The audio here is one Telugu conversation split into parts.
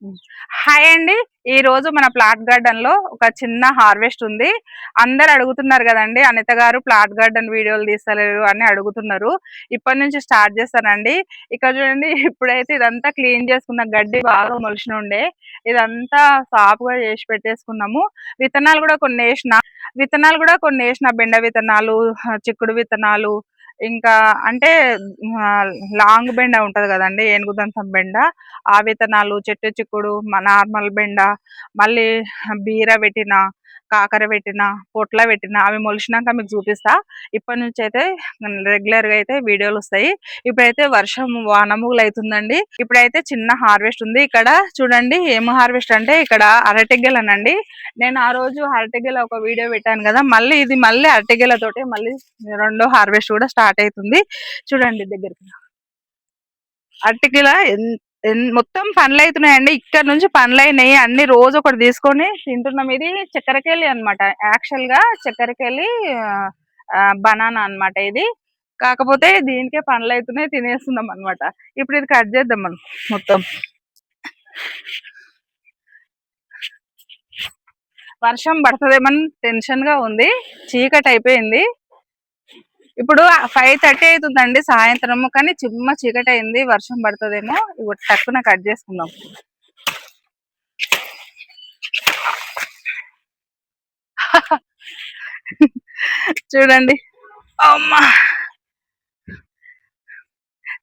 హ్మ్. హాయ్ అండి. ఈరోజు మన ప్లాట్ గార్డెన్‌లో ఒక చిన్న హార్వెస్ట్ ఉంది. అందరూ అడుగుతున్నారు గదండీ! అనిత గారు ప్లాట్ గార్డెన్ వీడియోలు తీస్తలేరు అని అడుగుతున్నారు. ఇప్పటి నుంచి స్టార్ట్ చేస్తానండి. ఇక్కడ చూడండి ఇప్పుడైతే ఇదంతా క్లీన్ చేసుకున్న గడ్డి బాగా మొలిచినుండే. ఇదంతా సాఫ్‌గా చేసి పెట్టేసుకున్నాము. విత్తనాలు గూడా కొన్నేసిన బెండ విత్తనాలు, చిక్కుడు విత్తనాలు ఇంకా అంటే లాంగ్ బెండ ఉంటది గదండీ! ఏనుగుదంతం బెండ. ఆ విత్తనాలు, చెట్టు చిక్కుడు, నార్మల్ బెండ, మళ్ళీ బీర పెట్టిన, కాకర పెట్టిన, పొట్ల పెట్టిన అవి మొలిచినాక మీకు చూపిస్తా. ఇప్పటి నుంచి అయితే రెగ్యులర్‌గా అయితే వీడియోలొస్తాయి. ఇప్పుడైతే వర్షం వానమూగులైతుందండి. ఇప్పుడైతే చిన్న హార్వెస్ట్ ఉంది. ఇక్కడ చూడండి ఏం హార్వెస్ట్ అంటే ఇక్కడ అరటిగెలనండి. నేను ఆ రోజు అరటిగెల ఒక వీడియో పెట్టాను గదా! మళ్ళీ అరటిగెలతోటి మళ్ళీ రెండో హార్వెస్ట్ కూడా స్టార్ట్ అయితుంది. చూడండి దగ్గరికి. అరటిగెల మొత్తం పండ్లయితున్నాయండి. ఇక్కడ నుంచి పండ్లయినాయి. అన్ని రోజు ఒకటి తీసుకొని తింటున్నాం. ఇది చక్కెరకేళి అన్నమాట. యాక్చువల్‌గా చక్కెరకేళి బనానా అన్నమాట ఇది. కాకపోతే దీనికే పండ్లయితున్నాయి తినేస్తున్నాం అన్నమాట. ఇప్పుడు ఇది కట్ చేద్దాం మనం మొత్తం. వర్షం పడతదేమోని టెన్షన్‌గా ఉంది. చీకటి అయిపోయింది. ఇప్పుడు 5:30 అవుతుందండి సాయంత్రం. కానీ చిమ్మ చీకటి అయింది. వర్షం పడుతుందేమో. ఇప్పుడు టక్కున కట్ చేసుకుందాం. చూడండి అమ్మా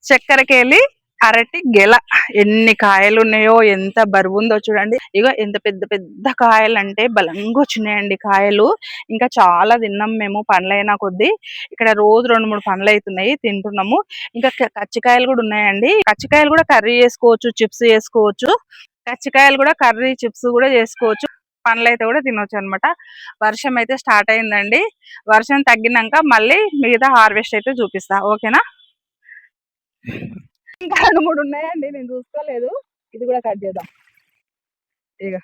చక్కెరకేళి అరటి గెల ఎన్ని కాయలు ఉన్నాయో, ఎంత బరువు ఉందో చూడండి. ఇగో ఎంత పెద్ద పెద్ద కాయలు అంటే బలంగా వచ్చినాయండి కాయలు. ఇంకా చాలా తిన్నాం మేము పండ్లైనా కొద్దీ. ఇక్కడ రోజు 2-3 పండ్లు అవుతున్నాయి తింటున్నాము. ఇంకా కచ్చికాయలు కూడా ఉన్నాయండి. కచ్చికాయలు కూడా కర్రీ చేసుకోవచ్చు, చిప్స్ చేసుకోవచ్చు. కచ్చికాయలు కూడా కర్రీ చిప్స్ కూడా చేసుకోవచ్చు. పండ్లు అయితే కూడా తినొచ్చు అనమాట. వర్షం అయితే స్టార్ట్ అయిందండి. వర్షం తగ్గినాక మళ్ళీ మిగతా హార్వెస్ట్ అయితే చూపిస్తా. ఓకేనా? ఇంకా 2-3 ఉన్నాయండి. నేను చూసుకోలేదు. ఇది కూడా కట్ చేద్దాం. ఇక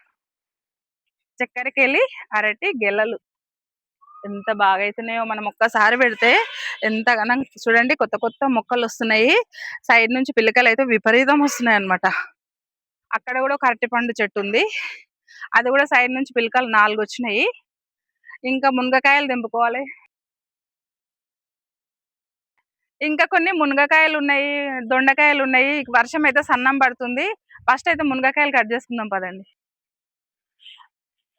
చక్కెరకేళి అరటి గెలలు ఎంత బాగా అయితున్నాయో. మనం ఒక్కసారి పెడితే ఎంతగానో చూడండి కొత్త కొత్త మొక్కలు వస్తున్నాయి. సైడ్ నుంచి పిల్లకలు అయితే విపరీతం వస్తున్నాయి అన్నమాట. అక్కడ కూడా ఒక అరటిపండు చెట్టు ఉంది. అది కూడా సైడ్ నుంచి పిల్లకలు 4 వచ్చినాయి. ఇంకా మునగకాయలు తెంపుకోవాలి. ఇంకా కొన్ని మునగకాయలు ఉన్నాయి, దొండకాయలు ఉన్నాయి. వర్షం అయితే సన్నం పడుతుంది. ఫస్ట్ అయితే మునగకాయలు కట్ చేసుకుందాం పదండి.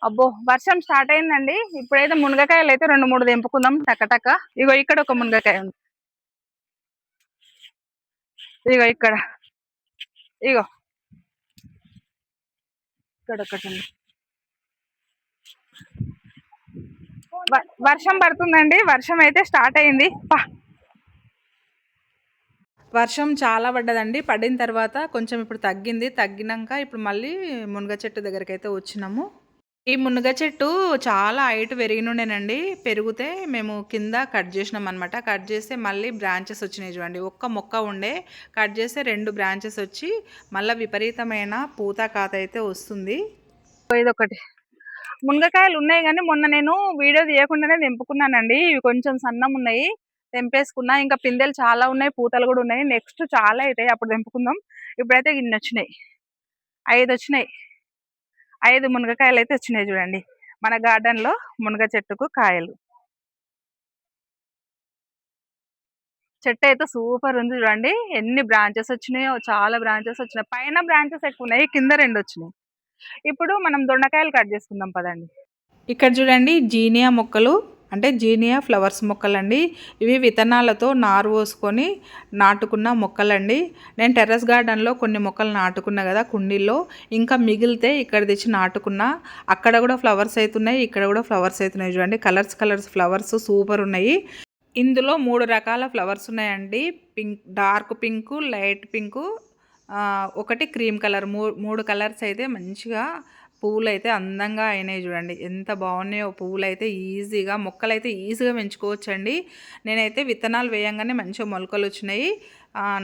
అబ్బో వర్షం స్టార్ట్ అయిందండి. ఇప్పుడైతే మునగకాయలు అయితే 2-3 తెంపుకుందాం టక. ఇగో ఇక్కడ ఒక మునగకాయ ఉంది. ఇగో ఇక్కడ, ఇగో ఇక్కడ ఒకటి ఉంది. వర్షం పడుతుందండి. వర్షం అయితే స్టార్ట్ అయింది. వర్షం చాలా పడ్డదండి. పడిన తర్వాత కొంచెం ఇప్పుడు తగ్గింది. తగ్గినాక ఇప్పుడు మళ్ళీ మునగ చెట్టు దగ్గరికి అయితే వచ్చినాము. ఈ మునగ చెట్టు చాలా హైట్ పెరిగినుండేనండి. పెరిగితే మేము కింద కట్ చేసినాం అనమాట. కట్ చేస్తే మళ్ళీ బ్రాంచెస్ వచ్చినాయి చూడండి. ఒక్క మొక్క ఉండే కట్ చేస్తే 2 బ్రాంచెస్ వచ్చి మళ్ళీ విపరీతమైన పూత కాత అయితే వస్తుంది. ఇదొకటి మునగకాయలు ఉన్నాయి కానీ మొన్న నేను వీడియో తీయకుండానే తెంపుకున్నానండి. ఇవి కొంచెం సన్నం ఉన్నాయి. తెంపేసుకున్నా. ఇంకా పిందెలు చాలా ఉన్నాయి, పూతలు కూడా ఉన్నాయి. నెక్స్ట్ చాలా అవుతాయి, అప్పుడు తెంపుకుందాం. ఇప్పుడైతే ఇన్ని వచ్చినాయి. 5 వచ్చినాయి. 5 మునగకాయలు అయితే వచ్చినాయి చూడండి. మన గార్డెన్ లో మునగ చెట్టుకు కాయలు. చెట్టు అయితే సూపర్ ఉంది చూడండి. ఎన్ని బ్రాంచెస్ వచ్చినాయో, చాలా బ్రాంచెస్ వచ్చినాయి. పైన బ్రాంచెస్ ఎక్కువ ఉన్నాయి, కింద 2 వచ్చినాయి. ఇప్పుడు మనం దొండకాయలు కట్ చేసుకుందాం పదండి. ఇక్కడ చూడండి జీనియా మొక్కలు, అంటే జీనియా ఫ్లవర్స్ మొక్కలండి. ఇవి విత్తనాలతో నారు పోసుకొని నాటుకున్న మొక్కలండి. నేను టెర్రస్ గార్డెన్లో కొన్ని మొక్కలు నాటుకున్నా కదా కుండీల్లో. ఇంకా మిగిలితే ఇక్కడ తెచ్చి నాటుకున్నా. అక్కడ కూడా ఫ్లవర్స్ అవుతున్నాయి, ఇక్కడ కూడా ఫ్లవర్స్ అవుతున్నాయి చూడండి. కలర్స్ ఫ్లవర్స్ సూపర్ ఉన్నాయి. ఇందులో 3 రకాల ఫ్లవర్స్ ఉన్నాయండి. Pink, dark pink, light pink, ఒకటి క్రీమ్ కలర్. 3 కలర్స్ అయితే మంచిగా పువ్వులు అయితే అందంగా అయినాయి చూడండి. ఎంత బాగున్నాయో పువ్వులు అయితే. ఈజీగా మొక్కలైతే ఈజీగా పెంచుకోవచ్చండి. నేనైతే విత్తనాలు వేయంగానే మంచిగా మొలకలు వచ్చినాయి.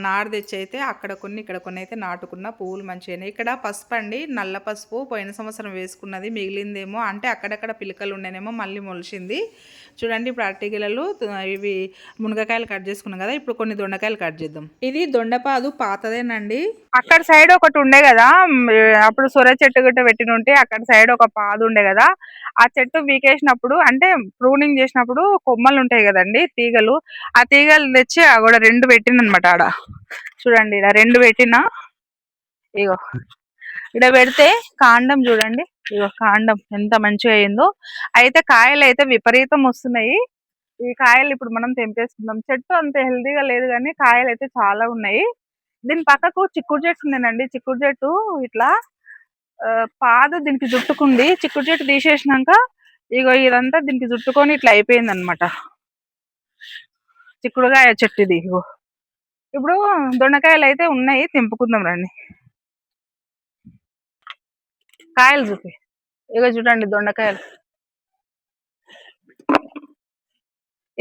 నారు తెచ్చి అయితే అక్కడ కొన్ని ఇక్కడ కొన్ని అయితే నాటుకున్న పువ్వులు మంచిగా. ఇక్కడ పసుపు అండి, నల్ల పసుపు పోయిన సంవత్సరం వేసుకున్నది మిగిలిందేమో, అంటే అక్కడక్కడ పిలకలు ఉండేనేమో మళ్ళీ మొలిచింది. చూడండి ఇప్పుడు అరటిగెలలు ఇవి మునగకాయలు కట్ చేసుకున్నాం కదా, ఇప్పుడు కొన్ని దొండకాయలు కట్ చేద్దాం. ఇది దొండపాదు పాతదేనండి. అక్కడ సైడ్ ఒకటి ఉండే కదా, అప్పుడు సొర చెట్టు గిట్ట పెట్టిన ఉంటే అక్కడ సైడ్ ఒక పాదు ఉండే కదా, ఆ చెట్టు వీకేసినప్పుడు అంటే ప్రూనింగ్ చేసినప్పుడు కొమ్మలు ఉంటాయి కదండి, తీగలు, ఆ తీగలు తెచ్చి కూడా 2 పెట్టిందనమాట ఆడ. చూడండి ఇలా 2 పెట్టినా, ఇగో ఇక్కడ పెడితే కాండం చూడండి, ఇగో కాండం ఎంత మంచిగా అయిందో. అయితే కాయలు అయితే విపరీతం వస్తున్నాయి. ఈ కాయలు ఇప్పుడు మనం తెంపేసుకుందాం. చెట్టు అంత హెల్దీగా లేదు కానీ కాయలు అయితే చాలా ఉన్నాయి. దీని పక్కకు చిక్కుడు చెట్టు ఉందేనండి. చిక్కుడు చెట్టు ఇట్లా పాదు దీనికి జుట్టుకుంది. చిక్కుడు చెట్టు తీసేసినాక ఇగో ఇదంతా దీనికి జుట్టుకొని ఇట్లా అయిపోయింది అనమాట. చిక్కుడుకాయ చెట్టు ఇది. ఇగో ఇప్పుడు దొండకాయలు అయితే ఉన్నాయి, తెంపుకుందాం రండి. కాయలు చూపి, ఇగో చూడండి దొండకాయలు.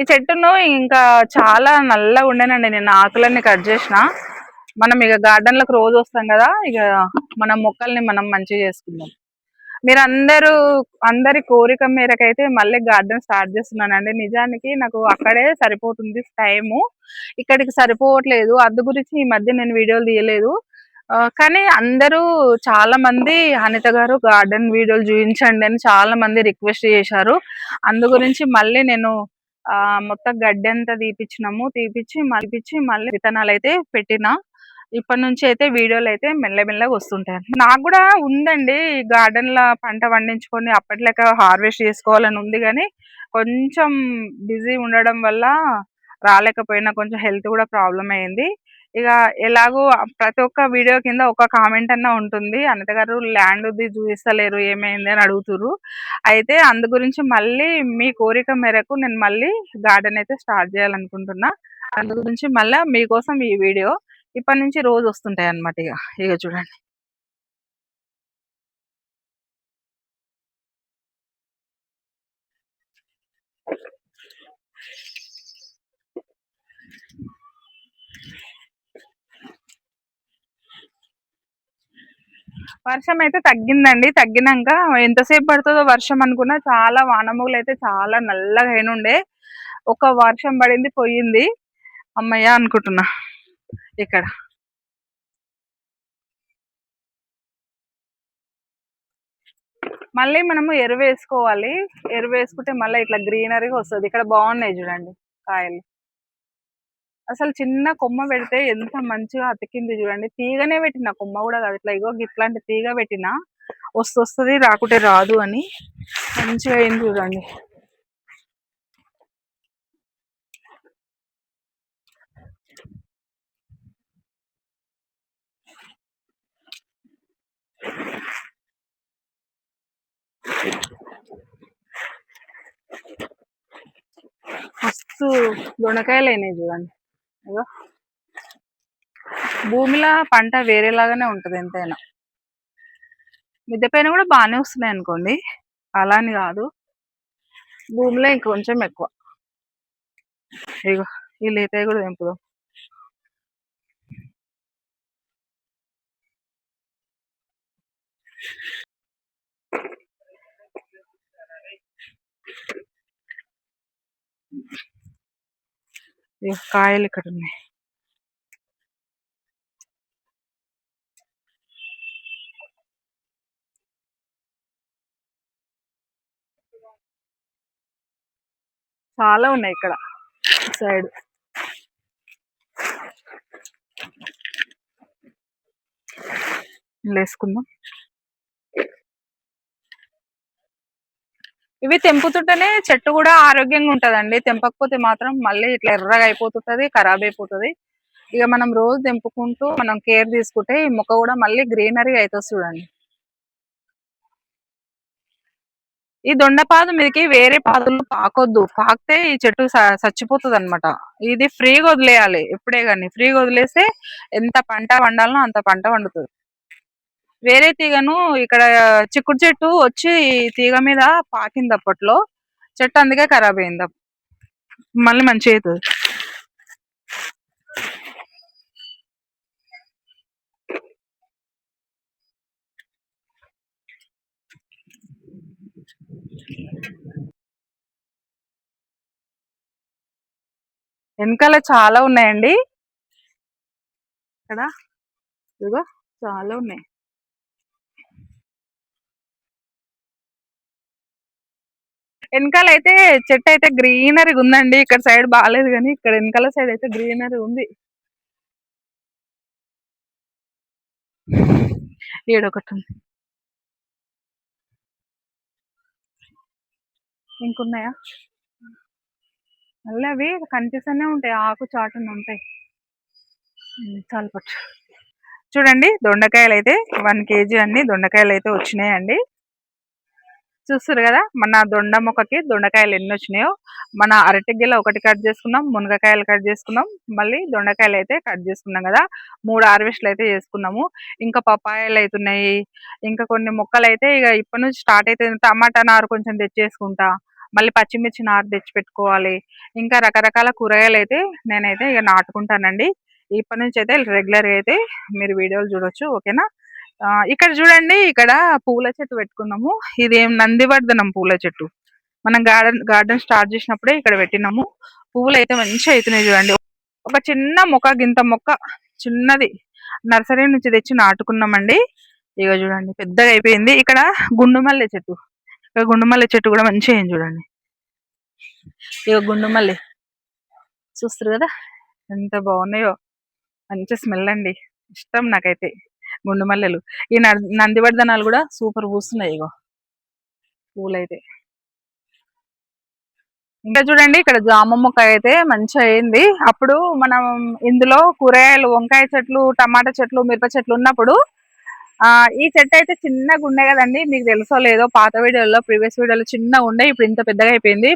ఈ చెట్టును ఇంకా చాలా నల్లగా ఉండేనండి, నేను ఆకులన్నీ కట్ చేసిన. మనం ఇక గార్డెన్లకు రోజు వస్తాం కదా, ఇక మన మొక్కల్ని మనం మంచిగా చేసుకుందాం. మీరు అందరి కోరిక మేరకైతే మళ్ళీ గార్డెన్ స్టార్ట్ చేస్తున్నానండి. నిజానికి నాకు అక్కడే సరిపోతుంది టైము, ఇక్కడికి సరిపోవట్లేదు. అందు గురించి ఈ మధ్య నేను వీడియోలు తీయలేదు. కానీ అందరూ చాలా మంది అనిత గారు గార్డెన్ వీడియోలు చూపించండి అని చాలా మంది రిక్వెస్ట్ చేశారు. అందు గురించి మళ్ళీ నేను మొత్తం గడ్డి అంతా తీపిచ్చి మళ్ళీ విత్తనాలు అయితే పెట్టిన. ఇప్పటి నుంచి అయితే వీడియోలు అయితే మెల్లమెల్లగా వస్తుంటాయి. నాకు కూడా ఉందండి గార్డెన్ లా పంట పండించుకొని అప్పట్లెక్క హార్వెస్ట్ చేసుకోవాలని ఉంది, కానీ కొంచెం బిజీ ఉండడం వల్ల రాలేకపోయినా. కొంచెం హెల్త్ కూడా ప్రాబ్లం అయింది. ఇక ఎలాగో ప్రతి ఒక్క వీడియో కింద ఒక కామెంట్ అన్నా ఉంటుంది, అనిత గారు ల్యాండ్ది చూపిస్తలేరు ఏమైంది అని అడుగుతురు. అయితే అందు గురించి మళ్ళీ మీ కోరిక మేరకు నేను మళ్ళీ గార్డెన్ అయితే స్టార్ట్ చేయాలనుకుంటున్నా. అందు గురించి మళ్ళీ మీకోసం ఈ వీడియో ఇప్పటి నుంచి రోజు వస్తుంటాయి అన్నమాట. ఇక చూడండి, వర్షం అయితే తగ్గిందండి. తగ్గినాక ఎంతసేపు పడుతుందో వర్షం అనుకున్నా, చాలా వానమూలు అయితే చాలా నల్లగా అయినుండే. ఒక వర్షం పడింది, పోయింది, అమ్మయ్య అనుకుంటున్నా. ఇక్కడ మళ్ళీ మనము ఎరువు వేసుకోవాలి. ఎరువు వేసుకుంటే మళ్ళీ ఇట్లా గ్రీనరీగా వస్తుంది. ఇక్కడ బాగున్నాయి చూడండి కాయలు. అసలు చిన్న కొమ్మ పెడితే ఎంత మంచిగా అతికింది చూడండి. తీగనే పెట్టిన, కొమ్మ కూడా కాదు. ఇట్లా ఇగో ఇట్లాంటి తీగ పెట్టిన వస్తుంది, రాకుంటే రాదు అని. మంచిగా అయింది చూడండి. మస్తు దొండకాయలు అయినాయి చూడండి. ఇగో భూమిలో పంట వేరేలాగానే ఉంటది ఎంతైనా. మిద్దె పైన కూడా బాగానే వస్తున్నాయి అనుకోండి, అలా అని కాదు. భూమిలో ఇంకొంచెం ఎక్కువ. ఇగో ఈ లేతాయి కూడా తెంపుదాం. కాయలు ఇక్కడ ఉన్నాయి. చాలా ఉన్నాయి ఇక్కడ సైడ్. వేసుకుందాం. ఇవి తెంపుతుంటేనే చెట్టు కూడా ఆరోగ్యంగా ఉంటదండి. తెంపకపోతే మాత్రం మళ్ళీ ఇట్లా ఎర్రగా అయిపోతుంటది, ఖరాబ్ అయిపోతుంది. ఇక మనం రోజు తెంపుకుంటూ మనం కేర్ తీసుకుంటే ఈ మొక్క కూడా మళ్ళీ గ్రీనరీ అవుతుంది చూడండి. ఈ దొండపాదు మీదకి వేరే పాదులు పాకొద్దు, పాకితే ఈ చెట్టు చచ్చిపోతుంది అనమాట. ఇది ఫ్రీగా వదిలేయాలి ఎప్పుడే కానీ. ఫ్రీగా వదిలేస్తే ఎంత పంట పండాలనో అంత పంట పండుతుంది. వేరే తీగను ఇక్కడ చిక్కుడు చెట్టు వచ్చి తీగ మీద పాకింది అప్పట్లో, చెట్టు అందుకే ఖరాబ్ అయింది. మళ్ళీ మంచిగా అవుతుంది. వెనకాల చాలా ఉన్నాయండి ఇక్కడ. ఇదిగో చాలా ఉన్నాయి. వెనకాల అయితే చెట్టు అయితే గ్రీనరీగా ఉందండి. ఇక్కడ సైడ్ బాగాలేదు కానీ ఇక్కడ వెనకాల సైడ్ అయితే గ్రీనరీ ఉంది. ఏడొకటి ఉంది. ఇంకున్నాయా? మళ్ళీ అవి కనిపిస్తూనే ఉంటాయి, ఆకు చాటున ఉంటాయి. చాలు పట్టు. చూడండి దొండకాయలు అయితే 1 kg అన్ని దొండకాయలు అయితే వచ్చినాయండి. చూస్తారు కదా మన దొండ మొక్కకి దొండకాయలు ఎన్ని వచ్చినాయో. మన అరటి గిల్ల ఒకటి కట్ చేసుకున్నాం, మునగకాయలు కట్ చేసుకున్నాం, మళ్ళీ దొండకాయలు అయితే కట్ చేసుకున్నాం కదా. 3 హార్వెస్ట్లు అయితే చేసుకున్నాము. ఇంకా పపాయాలు అవుతున్నాయి. ఇంకా కొన్ని మొక్కలు అయితే ఇక ఇప్పటి నుంచి స్టార్ట్ అయితే టమాటా నారు కొంచెం తెచ్చేసుకుంటా, మళ్ళీ పచ్చిమిర్చి నారు తెచ్చి పెట్టుకోవాలి. ఇంకా రకరకాల కూరగాయలు అయితే నేనైతే ఇక నాటుకుంటానండి. ఇప్పటి నుంచి అయితే రెగ్యులర్గా అయితే మీరు వీడియోలు చూడొచ్చు. ఓకేనా? ఇక్కడ చూడండి, ఇక్కడ పూల చెట్టు పెట్టుకున్నాము. ఇదేం నందివర్ధనం పూల చెట్టు. మనం గార్డెన్ స్టార్ట్ చేసినప్పుడే ఇక్కడ పెట్టినాము. పువ్వులు అయితే మంచిగా అవుతున్నాయి చూడండి. ఒక చిన్న మొక్క, గింత మొక్క చిన్నది నర్సరీ నుంచి తెచ్చి నాటుకున్నామండి. ఇక చూడండి పెద్దగా అయిపోయింది. ఇక్కడ గుండుమల్లె చెట్టు, ఇక్కడ గుండుమల్లె చెట్టు కూడా మంచిగా అయింది చూడండి. ఇక గుండుమల్లె చూస్తారు కదా ఎంత బాగున్నాయో. మంచి స్మెల్ అండి, ఇష్టం నాకైతే గుండు మల్లెలు. ఈ నందివర్ధనాలు కూడా సూపర్ పూస్తున్నాయి ఇగో పూలైతే. ఇంకా చూడండి ఇక్కడ జామ మొక్క అయితే మంచిగా అయింది. అప్పుడు మనం ఇందులో కూరగాయలు, వంకాయ చెట్లు, టమాటా చెట్లు, మిరప చెట్లు ఉన్నప్పుడు ఈ చెట్టు అయితే చిన్నగా ఉండే కదండి. మీకు తెలుసో లేదో, పాత వీడియోలో ప్రీవియస్ వీడియోలో చిన్నగా ఉండే, ఇప్పుడు ఇంత పెద్దగా అయిపోయింది.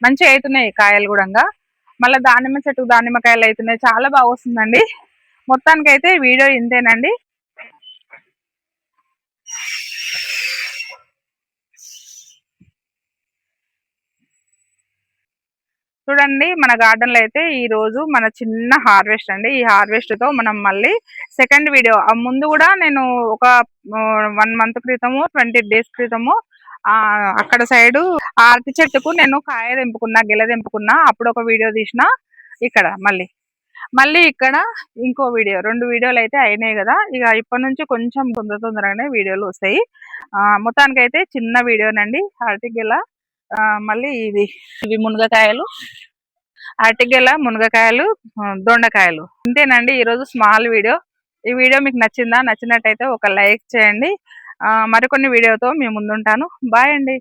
మంచిగా అవుతున్నాయి కాయలు కూడా. మళ్ళీ దానిమ్మ చెట్టు దానిమ్మకాయలు అవుతున్నాయి, చాలా బాగా వస్తుందండి. మొత్తానికి అయితే వీడియో ఇంతేనండి. చూడండి మన గార్డెన్ లో అయితే ఈ రోజు మన చిన్న హార్వెస్ట్ అండి. ఈ హార్వెస్ట్ తో మనం మళ్ళీ సెకండ్ వీడియో, ముందు కూడా నేను ఒక 1 month క్రితము 20 days క్రితము అక్కడ సైడు అరటి చెట్టుకు నేను కాయ తెంపుకున్నా, గెల తెంపుకున్నా, అప్పుడు ఒక వీడియో తీసిన. ఇక్కడ మళ్ళీ ఇక్కడ ఇంకో వీడియో, 2 వీడియోలు అయితే అయినాయి కదా. ఇక ఇప్పటి నుంచి కొంచెం తొందరగానే వీడియోలు వస్తాయి. మొత్తానికి అయితే చిన్న వీడియోనండి. అరటి గెల, మళ్ళీ ఇవి మునగకాయలు, అరటిగెల, మునగకాయలు, దొండకాయలు. ఇంతేనండి ఈరోజు స్మాల్ వీడియో. ఈ వీడియో మీకు నచ్చిందా? నచ్చినట్టయితే ఒక లైక్ చేయండి. మరికొన్ని వీడియోతో మీ ముందుంటాను. బాయ్ అండి.